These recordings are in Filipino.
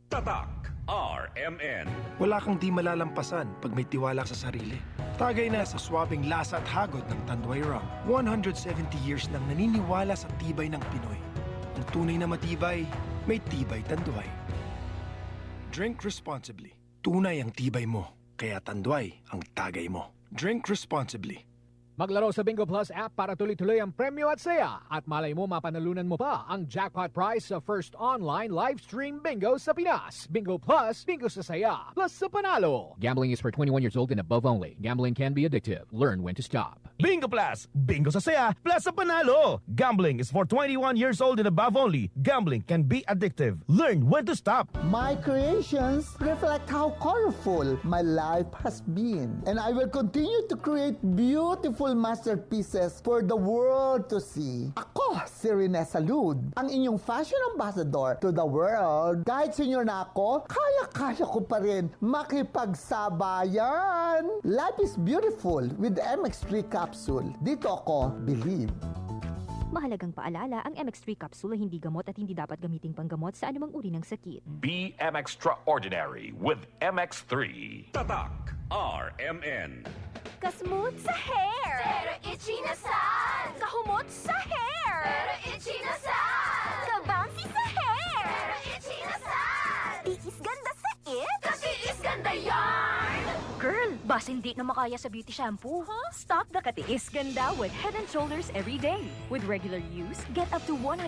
Tatak RMN. Wala kang di malalampasan pag may tiwala sa sarili. Tagay na sa swabing lasa at hagod ng Tanduay Rum. 170 years nang naniniwala sa tibay ng Pinoy. Ang tunay na matibay, may tibay Tanduay. Drink responsibly. Tunay ang tibay mo, kaya Tanduay ang tagay mo. Drink responsibly. Maglaro sa Bingo Plus app para tuloy-tuloy ang premyo at saya. At malay mo mapanalunan mo pa ang jackpot prize sa first online live stream bingo sa Pinas. Bingo Plus, bingo sa saya, plus sa panalo. Gambling is for 21 years old and above only. Gambling can be addictive. Learn when to stop. Bingo Plus! Bingo sa saya, plus sa panalo! Gambling is for 21 years old and above only. Gambling can be addictive. Learn when to stop. My creations reflect how colorful my life has been. And I will continue to create beautiful masterpieces for the world to see. Ako, si Rene Salud, ang inyong fashion ambassador to the world. Kahit senior na ako, kaya-kaya ko pa rin makipagsabayan. Life is beautiful with MX3 capsule. Dito ako, believe. Mahalagang paalala, ang MX3 capsule ay hindi gamot at hindi dapat gamiting panggamot sa anumang uri ng sakit. Be extraordinary with MX3. Tatak RMN. Kasmooth sa hair! Pero itchy na sad! Kahumot sa hair! Pero itchy na sad! Kabouncy sa hair! Pero itchy na sad! Tiis ganda sa it! Katiis ganda yarn! Girl, bas hindi na makaya sa beauty shampoo. Stop the katiis ganda with Head and Shoulders every day. With regular use, get up to 100%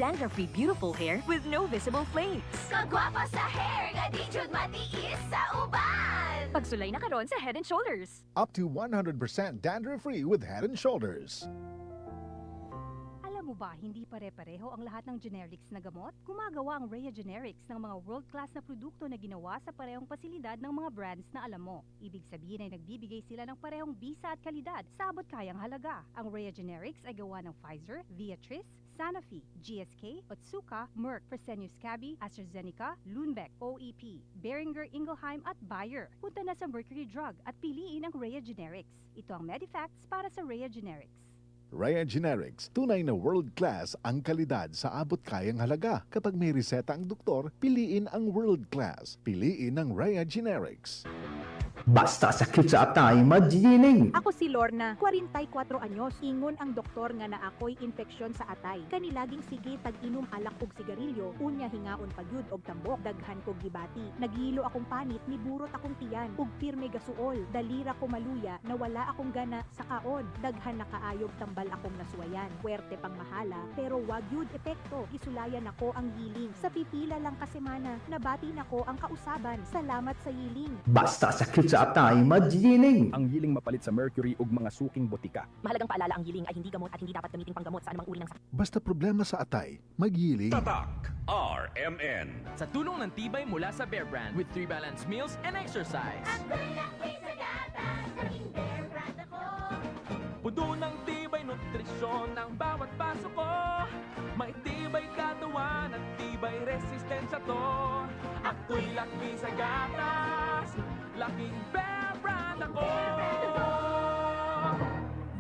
dandruff-free beautiful hair with no visible flakes. Kagwapa sa hair! Gadijud matiis sa uban! Pagsulay na karon sa Head and Shoulders. Up to 100% dandruff-free with Head and Shoulders. Alam mo ba, hindi pare-pareho ang lahat ng generics na gamot? Gumagawa ang Rhea Generics ng mga world-class na produkto na ginawa sa parehong pasilidad ng mga brands na alam mo. Ibig sabihin ay nagbibigay sila ng parehong bisa at kalidad sa abot kayang halaga. Ang Rhea Generics ay gawa ng Pfizer, Viatris, Sanofi, GSK, Otsuka, Merck, Fresenius Kabi, AstraZeneca, Lundbeck, OEP, Boehringer Ingelheim at Bayer. Punta na sa Mercury Drug at piliin ang Rhea Generics. Ito ang Medifacts para sa Rhea Generics. Rhea Generics, tunay na world-class ang kalidad sa abot kayang halaga. Kapag may reseta ang doktor, piliin ang world-class. Piliin ang Rhea Generics. Basta sakit sa atay, magining! Ako si Lorna, 44 anyos. Ingon ang doktor nga na ako'y infeksyon sa atay. Kanilaging sige tag-inom alak og sigarilyo, unya hingaon pagyud og tambok, daghan kog gibati. Naghilo akong panit, niburot akong tiyan, ug pirme gasuol. Dalira ko maluya, nawala akong gana sa kaon. Daghan na kaayog tambal akong nasuwayan. Puwerte pang mahala, pero wag yud epekto. Isulayan ako ang giling. Sa pipila lang ka semana, nabati nako ang kausaban. Salamat sa yiling. Basta sakit sa atay, magining! Ang giling mapalit sa mercury ug mga suking botika. Mahalagang paalala, ang giling ay hindi gamot at hindi dapat gamiting panggamot sa anumang uri ng sakit. Basta problema sa atay, maghiling. Tatak RMN. Sa tulong ng tibay mula sa Bear Brand with 3 balanced meals and exercise. Ang laki sa gatas, naging Bear Brand ako. Puno ng tibay nutrisyon ng bawat paso ko. May tibay katawan at tibay resistensya to. Ako'y laki sa gatas, laking Bear Brand ako.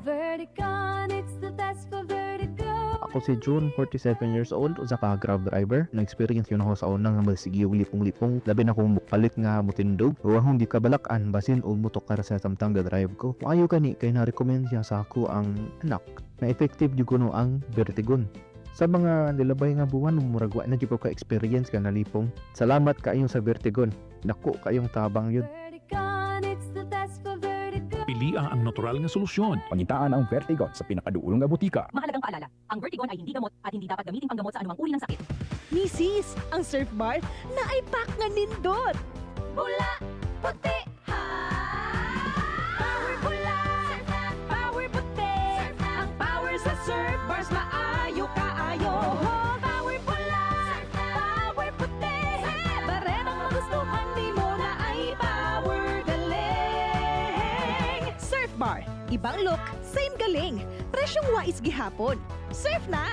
Verticon, it's the best for Vertigo. Ako si June, 47 years old, usa ka Grab driver. Na-experience yun ako sa unang nga magsigiw lipong-lipong. Labi na kong palit nga mutindog. Huwag hindi kabalakan, basin o mutok ka sa samtang drive ko. Maayo kani kay na-recommend siya sa ako ang anak. Na effective yung kuno ang Vertigon. Sa mga nilabay nga buwan, muragwa na dyan ko ka-experience ka na lipong. Salamat kayong sa Vertigon. Naku kayong tabang yun. Verticon, it's the best for Vertigo. Pilia ang natural nga solusyon. Pangitaan ang Vertigon sa pinakaduulong nga butika. Mahalagang paalala, ang Vertigon ay hindi gamot at hindi dapat gamiting panggamot sa anumang uri ng sakit. Misis, ang Surf Bar na ay pack nga nindot. Bula, puti, ha! Power bula, power puti. Ang power sa Surf Bars, maayo kaayo. Power bula, power puti. Baretang magustuhan, di mo na ay power galing. Surf Bar, ibang look, same galing. Presyong wais gihapon. Surf na!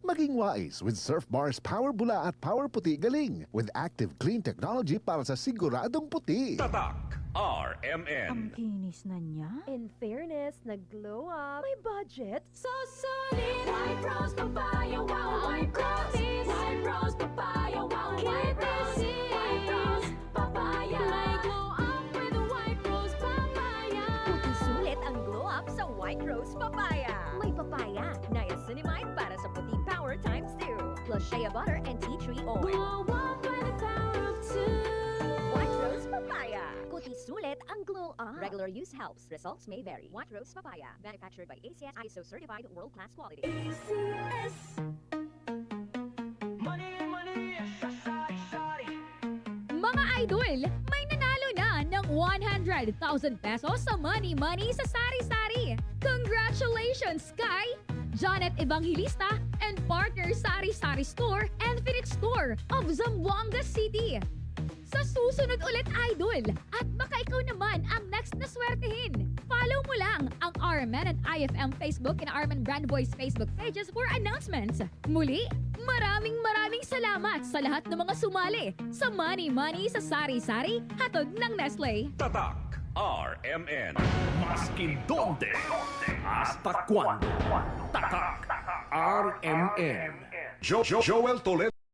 Maging wise with Surf Bar's Power Bula at Power Puti Galing with active clean technology para sa siguradong puti. Tatak RMN. Ang kinis na niya. In fairness, nag-glow up. May budget. So solid, White Rose Papaya, wow, White Rose, White Rose Papaya, Papaya! May papaya, niacinamide para sa puti power times 2, plus shea butter and tea tree oil. Glow up by the power of 2. White Rose Papaya. Kuti sulit ang glow up. Regular use helps. Results may vary. White Rose Papaya. Manufactured by ACS ISO certified world-class quality. ACS. Mga idol, may nanalo na ng 100,000 pesos sa Money Money sa Sari-Sari. Congratulations kay Janet Evangelista and partner Sari-Sari Store and Phoenix Store of Zamboanga City. Sa susunod ulit, idol, at baka ikaw naman ang next na swertehin. Follow mo lang ang RMN at IFM Facebook and RMN Brand Voice Facebook pages for announcements. Muli, maraming salamat sa lahat ng mga sumali sa Money Money sa Sari-Sari, hatod ng Nestle. Tatak RMN. Maskin donde, hasta cuando. Tatak RMN. Joel Toledo.